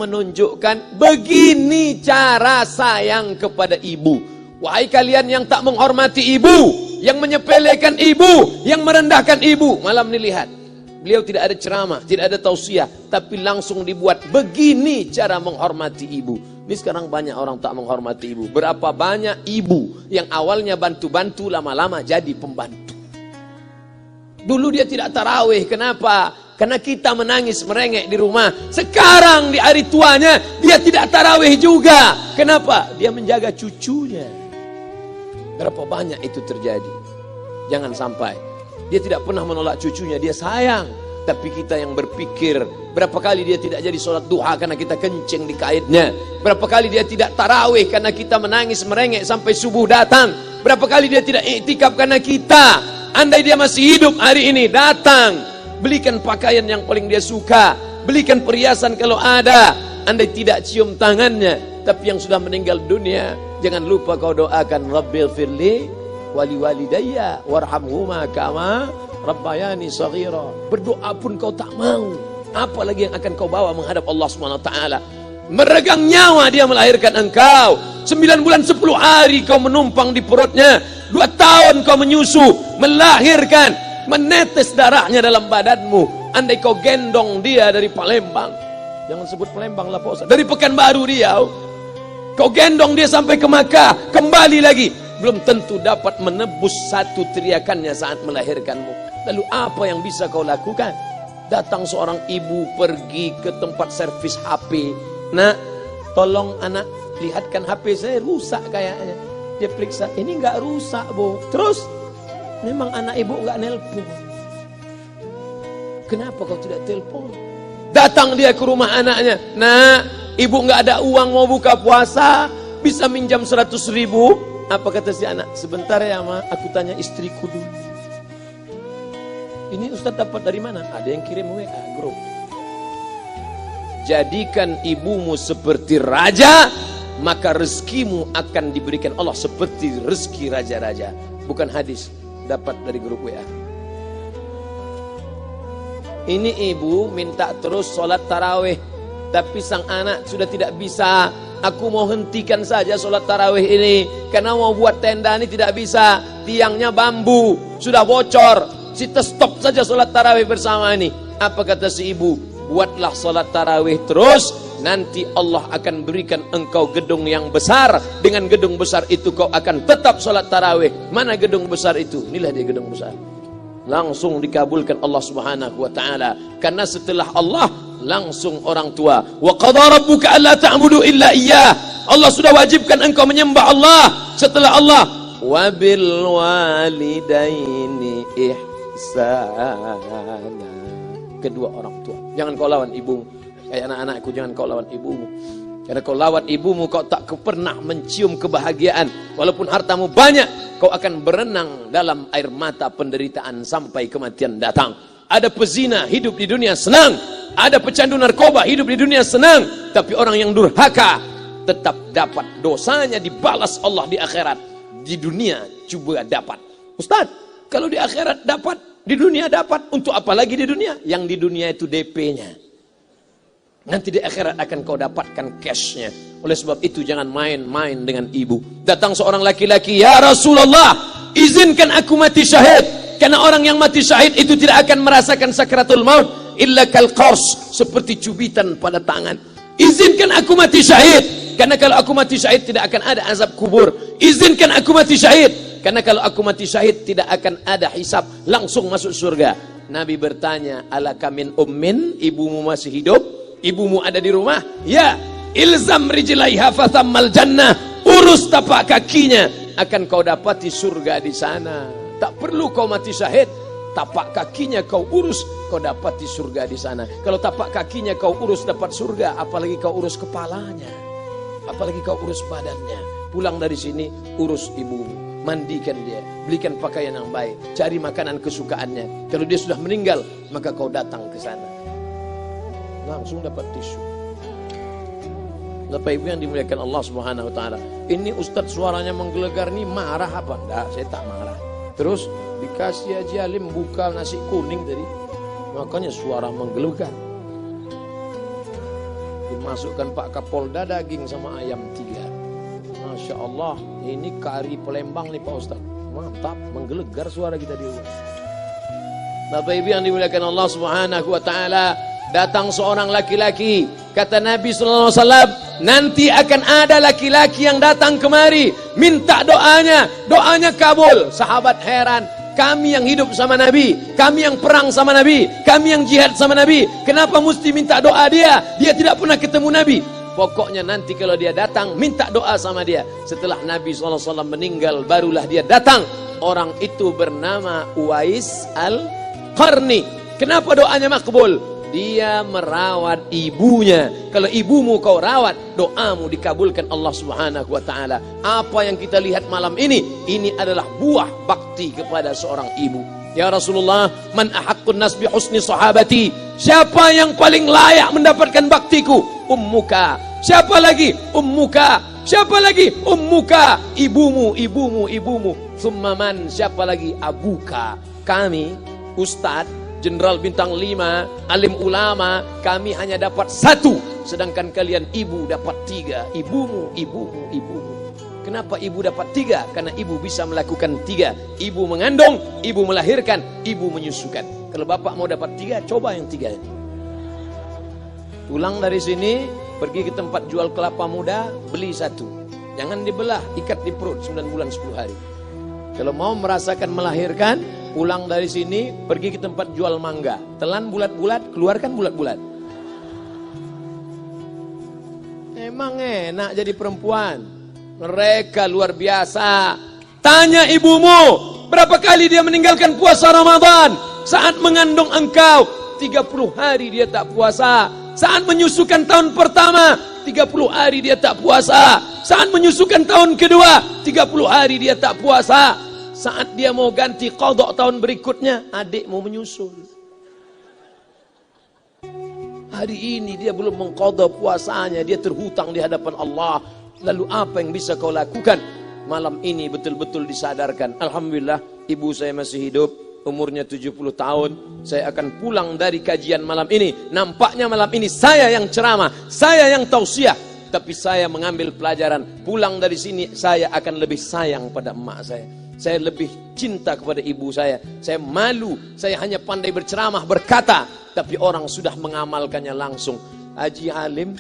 menunjukkan begini cara sayang kepada ibu. Wahai kalian yang tak menghormati ibu, yang menyepelekan ibu, yang merendahkan ibu. Malam ini lihat, beliau tidak ada ceramah, tidak ada tausiah, tapi langsung dibuat begini cara menghormati ibu. Ini sekarang banyak orang tak menghormati ibu. Berapa banyak ibu yang awalnya bantu-bantu, lama-lama jadi pembantu. Dulu dia tidak tarawih, kenapa? Karena kita menangis merengek di rumah. Sekarang di hari tuanya dia tidak tarawih juga. Kenapa? Dia menjaga cucunya. Berapa banyak itu terjadi. Jangan sampai. Dia tidak pernah menolak cucunya, dia sayang. Tapi kita yang berpikir, berapa kali dia tidak jadi sholat duha karena kita kencing di kaitnya. Berapa kali dia tidak tarawih karena kita menangis merengek sampai subuh datang. Berapa kali dia tidak iktikaf karena kita. Andai dia masih hidup hari ini, datang. Belikan pakaian yang paling dia suka, belikan perhiasan kalau ada. Andai tidak cium tangannya, tapi yang sudah meninggal dunia, jangan lupa kau doakan Rabbil firli wali walidayya warhamhuma kama rabbayani shaghira. Berdoa pun kau tak mau, apalagi yang akan kau bawa menghadap Allah Subhanahu wa taala. Meregang nyawa dia melahirkan engkau. 9 bulan 10 hari kau menumpang di perutnya. 2 tahun kau menyusu, melahirkan, menetes darahnya dalam badanmu. Andai kau gendong dia dari Palembang, jangan sebut Palembang lah Pak Ustaz, dari Pekanbaru Riau, kau gendong dia sampai ke Makkah, kembali lagi, belum tentu dapat menebus satu teriakannya saat melahirkanmu. Lalu apa yang bisa kau lakukan? Datang seorang ibu pergi ke tempat servis HP. Nak, tolong anak lihatkan HP saya rusak kayaknya. Dia periksa, ini enggak rusak Bu. Terus memang anak ibu enggak nelpon. Kenapa kau tidak telepon? Datang dia ke rumah anaknya. Nah, ibu enggak ada uang mau buka puasa, bisa minjam 100.000. Apa kata si anak? Sebentar ya Ma, aku tanya istriku dulu. Ini Ustaz dapat dari mana? Ada yang kirim WA grup. Jadikan ibumu seperti raja, maka rezekimu akan diberikan Allah seperti rezeki raja-raja. Bukan hadis, dapat dari grup WA. Ini ibu minta terus sholat tarawih, tapi sang anak sudah tidak bisa. Aku mau hentikan saja sholat tarawih ini, karena mau buat tenda ini tidak bisa. Tiangnya bambu, sudah bocor. Kita stop saja sholat tarawih bersama ini. Apa kata si ibu? Buatlah sholat tarawih terus, nanti Allah akan berikan engkau gedung yang besar. Dengan gedung besar itu kau akan tetap sholat tarawih. Mana gedung besar itu? Inilah dia gedung besar. Langsung dikabulkan Allah Subhanahu wa taala. Karena setelah Allah langsung orang tua. Wa qadara rabbuka alla ta'budu illa iyyah. Allah sudah wajibkan engkau menyembah Allah. Setelah Allah, wa bil walidaini ihsana. Kedua orang tua. Jangan kau lawan ibumu. Kayak anak-anakku, jangan kau lawan ibumu. Karena kau lawan ibumu, kau tak pernah mencium kebahagiaan. Walaupun hartamu banyak, kau akan berenang dalam air mata penderitaan sampai kematian datang. Ada pezina hidup di dunia senang, ada pecandu narkoba hidup di dunia senang, tapi orang yang durhaka tetap dapat dosanya dibalas Allah di akhirat. Di dunia coba dapat. Ustaz, kalau di akhirat dapat, di dunia dapat, untuk apa lagi di dunia? Yang di dunia itu DP-nya. Nanti di akhirat akan kau dapatkan cashnya. Oleh sebab itu jangan main-main dengan ibu. Datang seorang laki-laki, ya Rasulullah, izinkan aku mati syahid. Karena orang yang mati syahid itu tidak akan merasakan sakratul maut illa kal qars, seperti cubitan pada tangan. Izinkan aku mati syahid, karena kalau aku mati syahid tidak akan ada azab kubur. Izinkan aku mati syahid, karena kalau aku mati syahid tidak akan ada hisab, langsung masuk surga. Nabi bertanya, alaka min ummin, ibumu masih hidup? Ibumu ada di rumah? Ya. Ilzam rijlaiha fathammal jannah, urus tapak kakinya, akan kau dapati surga di sana. Tak perlu kau mati syahid, tapak kakinya kau urus, kau dapati surga di sana. Kalau tapak kakinya kau urus dapat surga, apalagi kau urus kepalanya, apalagi kau urus badannya. Pulang dari sini, urus ibumu, mandikan dia, belikan pakaian yang baik, cari makanan kesukaannya. Kalau dia sudah meninggal, maka kau datang ke sana, langsung dapat tisu. Bapak Ibu yang dimuliakan Allah Subhanahu wa taala. Ini Ustadz suaranya menggelegar nih, marah apa? Enggak, saya tak marah. Terus dikasih Haji Alim buka nasi kuning tadi, makanya suara menggelegar. masukkan Pak Kapolda daging sama ayam 3. Masya Allah, ini kari Palembang nih Pak Ustaz. Mantap, menggelegar suara kita di rumah. Bapak Ibu yang dimuliakan Allah Subhanahu wa taala, datang seorang laki-laki, kata Nabi sallallahu alaihi wasallam, nanti akan ada laki-laki yang datang kemari minta doanya, doanya kabul. Sahabat heran, kami yang hidup sama Nabi, kami yang perang sama Nabi, kami yang jihad sama Nabi, kenapa mesti minta doa dia? Dia tidak pernah ketemu Nabi. Pokoknya nanti kalau dia datang, minta doa sama dia. Setelah Nabi SAW meninggal, barulah dia datang. Orang itu bernama Uwais Al-Qarni. Kenapa doanya makbul? Dia merawat ibunya. Kalau ibumu kau rawat, doamu dikabulkan Allah Subhanahu wa taala. Apa yang kita lihat malam ini adalah buah bakti kepada seorang ibu. Ya Rasulullah, man ahaqqun nas bi husni sahabati? Siapa yang paling layak mendapatkan baktiku? Ummuka. Siapa lagi? Ummuka. Siapa lagi? Ummuka. Ibumu, ibumu, ibumu. Thumma man? Siapa lagi? Abuka. Kami, Ustadz, Jenderal Bintang 5, alim ulama, kami hanya dapat 1, sedangkan kalian ibu dapat 3. Ibumu, ibumu, ibumu. Kenapa ibu dapat 3? Karena ibu bisa melakukan 3. Ibu mengandung, ibu melahirkan, ibu menyusukan. Kalau bapak mau dapat 3, coba yang 3 ini. Pulang dari sini, pergi ke tempat jual kelapa muda, beli 1. Jangan dibelah, ikat di perut 9 bulan 10 hari. Kalau mau merasakan melahirkan, pulang dari sini, pergi ke tempat jual mangga. Telan bulat-bulat, keluarkan bulat-bulat. Emang enak jadi perempuan. Mereka luar biasa. Tanya ibumu, berapa kali dia meninggalkan puasa Ramadan? Saat mengandung engkau, 30 hari dia tak puasa. Saat menyusukan tahun pertama, 30 hari dia tak puasa. Saat menyusukan tahun kedua, 30 hari dia tak puasa. Saat dia mau ganti qadha tahun berikutnya, adik mau menyusul. Hari ini dia belum mengqadha puasanya, dia terhutang di hadapan Allah. Lalu apa yang bisa kau lakukan? Malam ini betul-betul disadarkan. Alhamdulillah, ibu saya masih hidup, umurnya 70 tahun. Saya akan pulang dari kajian malam ini. Nampaknya malam ini saya yang ceramah, saya yang tausiah. Tapi saya mengambil pelajaran. Pulang dari sini, saya akan lebih sayang pada emak saya. Saya lebih cinta kepada ibu saya. Saya malu, saya hanya pandai berceramah, berkata, tapi orang sudah mengamalkannya langsung. Haji Halim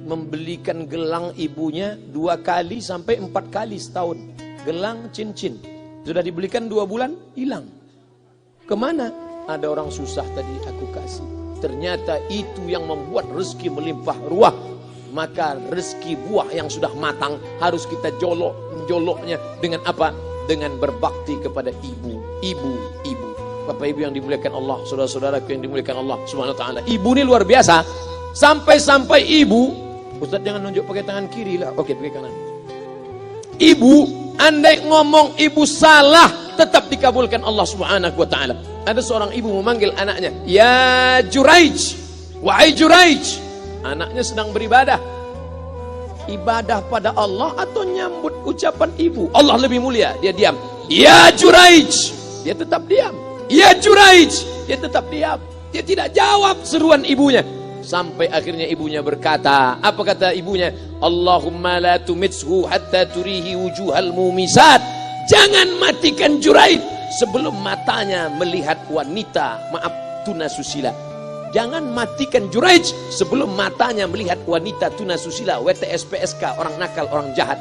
membelikan gelang ibunya 2 kali sampai 4 kali setahun. Gelang cincin. Sudah dibelikan 2 bulan, hilang. Kemana? Ada orang susah tadi aku kasih. Ternyata itu yang membuat rezeki melimpah ruah. Maka rezeki buah yang sudah matang harus kita joloknya dengan apa? Dengan berbakti kepada ibu. Bapak ibu yang dimuliakan Allah, saudara-saudaraku yang dimuliakan Allah Subhanahu wa taala. Ibu ini luar biasa. Sampai-sampai ibu, Ustaz jangan nunjuk pakai tangan kiri lah. Oke, pakai kanan. Ibu, andai ngomong ibu salah, tetap dikabulkan Allah Subhanahu wa taala. Ada seorang ibu memanggil anaknya, "Ya Juraij, wahai Juraij." Anaknya sedang beribadah. Ibadah pada Allah atau nyambut ucapan ibu? Allah lebih mulia, dia diam. "Ya Juraij." Dia tetap diam. "Ya Juraij." Dia tetap diam. Dia tidak jawab seruan ibunya. Sampai akhirnya ibunya berkata, apa kata ibunya? "Allahumma la tumitshu hatta turihi wujuhal mumisat." Jangan matikan Juraij sebelum matanya melihat wanita, maaf, tunasusila. Jangan matikan Juraij sebelum matanya melihat wanita tunasusila, WTS PSK, orang nakal, orang jahat.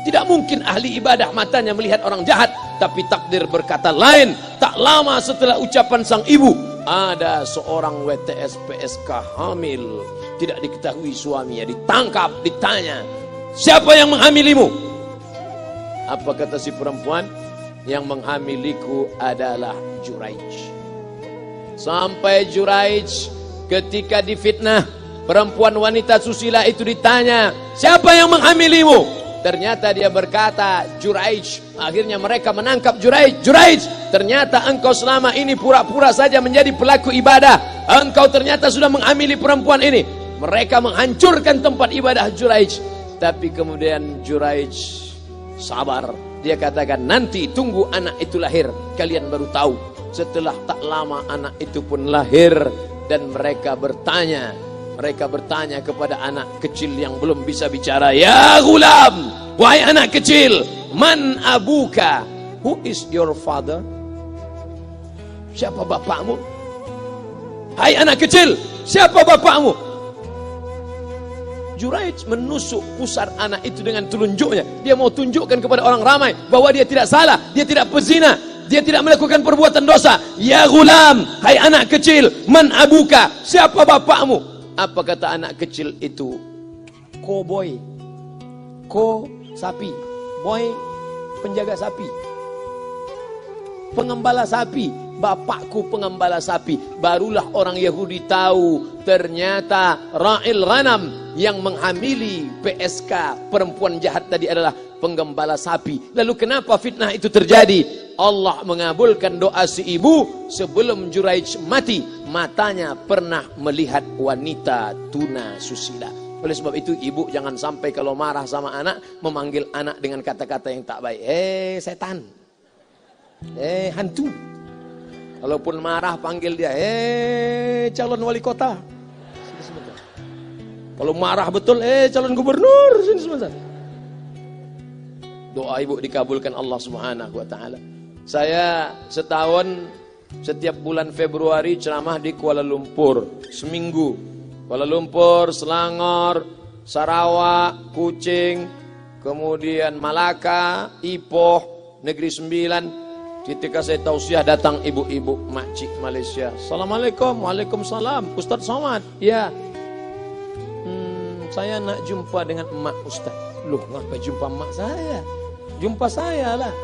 Tidak mungkin ahli ibadah matanya melihat orang jahat. Tapi takdir berkata lain. Tak lama setelah ucapan sang ibu, ada seorang WTS PSK hamil. Tidak diketahui suaminya, ditangkap, ditanya, "Siapa yang menghamilimu?" Apa kata si perempuan? "Yang menghamiliku adalah Juraij." Sampai Juraij ketika difitnah, perempuan wanita susila itu ditanya, "Siapa yang menghamilimu?" Ternyata dia berkata, "Juraij." Akhirnya mereka menangkap Juraij. "Juraij, ternyata engkau selama ini pura-pura saja menjadi pelaku ibadah. Engkau ternyata sudah menghamili perempuan ini." Mereka menghancurkan tempat ibadah Juraij. Tapi kemudian Juraij sabar. Dia katakan, "Nanti tunggu anak itu lahir, kalian baru tahu." Setelah tak lama anak itu pun lahir dan mereka bertanya, Mereka bertanya kepada anak kecil yang belum bisa bicara, "Ya gulam, wahai anak kecil, man abuka? Who is your father?" Siapa bapakmu? Hai anak kecil, siapa bapakmu? Juraij menusuk pusar anak itu dengan telunjuknya. Dia mau tunjukkan kepada orang ramai bahwa dia tidak salah, dia tidak pezina, dia tidak melakukan perbuatan dosa. Ya gulam, hai anak kecil, man abuka? Siapa bapakmu? Apa kata anak kecil itu? Ko-boy. Ko sapi, boy penjaga sapi, pengembala sapi. Bapakku pengembala sapi. Barulah orang Yahudi tahu ternyata ra'il ghanam yang menghamili PSK perempuan jahat tadi adalah penggembala sapi. Lalu kenapa fitnah itu terjadi? Allah mengabulkan doa si ibu sebelum Juraij mati. Matanya pernah melihat wanita tuna susila. Oleh sebab itu ibu jangan sampai kalau marah sama anak memanggil anak dengan kata-kata yang tak baik. Setan, hantu. Kalaupun marah panggil dia, calon wali kota. Sini sebentar. Kalau marah betul, calon gubernur. Sini sebentar. Doa ibu dikabulkan Allah Subhanahu wa taala. Saya setahun setiap bulan Februari ceramah di Kuala Lumpur seminggu. Kuala Lumpur, Selangor, Sarawak, Kuching, kemudian Malaka, Ipoh, Negeri Sembilan. Ketika saya tausiah datang ibu-ibu makcik Malaysia. Assalamualaikum. Waalaikumsalam. Ustaz Somad. Ya. Saya nak jumpa dengan emak Ustaz. Loh, ngapa jumpa emak saya? Jumpa saya lah.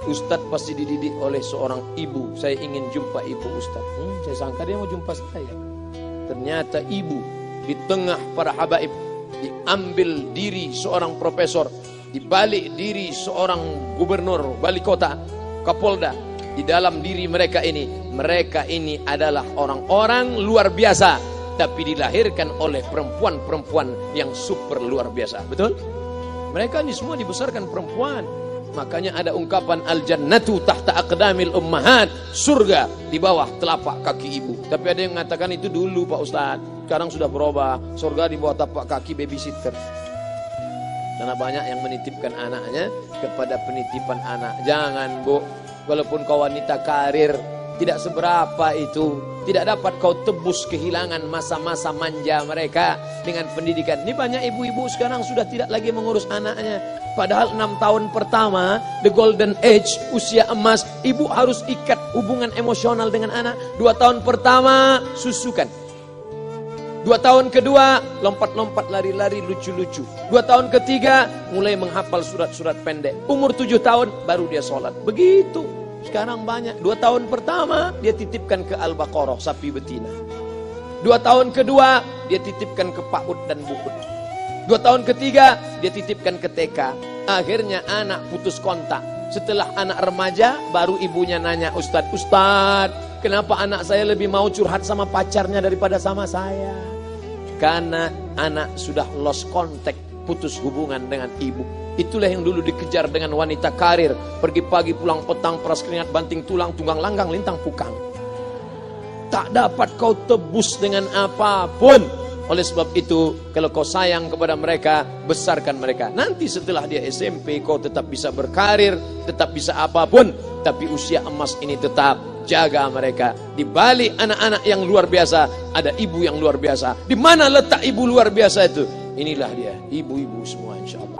Ustaz pasti dididik oleh seorang ibu. Saya ingin jumpa ibu Ustaz. Saya sangka dia mau jumpa saya. Ternyata ibu di tengah para habaib, diambil diri seorang profesor, dibalik diri seorang gubernur, wali kota, Kapolda. Di dalam diri mereka ini adalah orang-orang luar biasa, tapi dilahirkan oleh perempuan-perempuan yang super luar biasa. Betul? Mereka ini semua dibesarkan perempuan. Makanya ada ungkapan al-jannatu tahta aqdamil ummahat, surga di bawah telapak kaki ibu. Tapi ada yang mengatakan itu dulu Pak Ustadz, sekarang sudah berubah, surga di bawah telapak kaki babysitter. Karena banyak yang menitipkan anaknya kepada penitipan anak. Jangan bu, walaupun kau wanita karir, tidak seberapa itu. Tidak dapat kau tebus kehilangan masa-masa manja mereka dengan pendidikan. Ini banyak ibu-ibu sekarang sudah tidak lagi mengurus anaknya. Padahal 6 tahun pertama, the golden age, usia emas, ibu harus ikat hubungan emosional dengan anak. 2 tahun pertama, susukan. 2 tahun kedua, lompat-lompat, lari-lari, lucu-lucu. 2 tahun ketiga, mulai menghafal surat-surat pendek. Umur 7 tahun, baru dia sholat. Begitu. Sekarang banyak. 2 tahun pertama, dia titipkan ke Al-Baqarah, sapi betina. 2 tahun kedua, dia titipkan ke PAUD dan BUUD. 2 tahun ketiga, dia titipkan ke TK. Akhirnya anak putus kontak. Setelah anak remaja, baru ibunya nanya, Ustadz, kenapa anak saya lebih mau curhat sama pacarnya daripada sama saya? Karena anak sudah lost contact, putus hubungan dengan ibu. Itulah yang dulu dikejar dengan wanita karir. Pergi pagi pulang petang, peras keringat, banting tulang, tunggang langgang, lintang pukang. Tak dapat kau tebus dengan apapun. Oleh sebab itu, kalau kau sayang kepada mereka, besarkan mereka. Nanti setelah dia SMP, kau tetap bisa berkarir, tetap bisa apapun. Tapi usia emas ini tetap jaga mereka. Di balik anak-anak yang luar biasa, ada ibu yang luar biasa. Di mana letak ibu luar biasa itu? Inilah dia, ibu-ibu semua insya Allah.